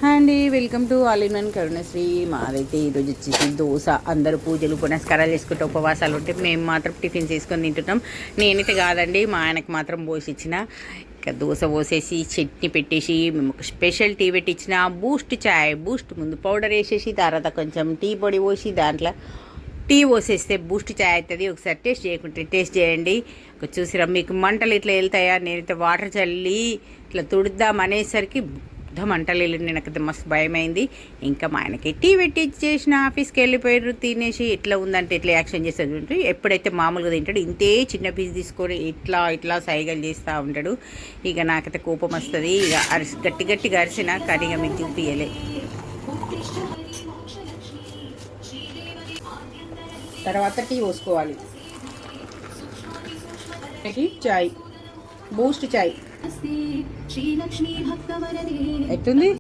Hi అండి, welcome to all in one Karunasri. మాదైతే ఈరోజు వచ్చేసి దోశ. అందరూ పూజలు పునస్కారాలు చేసుకుంటే ఉపవాసాలు ఉంటే మేము మాత్రం టిఫిన్ చేసుకొని తింటున్నాం. నేనైతే కాదండి, మా ఆయనకు మాత్రం పోసి ఇచ్చిన. ఇక దోశ పోసేసి చట్నీ పెట్టేసి మేము ఒక స్పెషల్ టీ పెట్టించిన. బూస్ట్ ముందు పౌడర్ వేసేసి తర్వాత కొంచెం టీ పొడి పోసి దాంట్లో టీ పోసేస్తే బూస్ట్ చాయ్ అవుతుంది. ఒకసారి టేస్ట్ చేయకుంటే టేస్ట్ చేయండి. చూసిరా మీకు మంటలు ఇట్లా వెళ్తాయా? నేనైతే వాటర్ చల్లి ఇట్లా తుడుద్దాం అనేసరికి మంటలు వెళ్ళింది. నాకైతే మస్తు భయమైంది. ఇంకా మా ఆయనకి టీ పెట్టి చేసిన ఆఫీస్కి వెళ్ళిపోయారు. తినేసి ఎట్లా ఉందంటే ఎట్లా యాక్షన్ చేస్తాడు చూడండి. ఎప్పుడైతే మామూలుగా తింటాడు ఇంతే చిన్న పీస్ తీసుకొని ఇట్లా సైగలు చేస్తూ ఉంటాడు. ఇక నాకైతే కోపం వస్తుంది. ఇక గట్టిగా అరిసిన కానీ ఇక మీకు చూపియలే. తర్వాత టీ పోసుకోవాలి. చాయ్, బూస్ట్ చాయ్ ఎట్టుంది?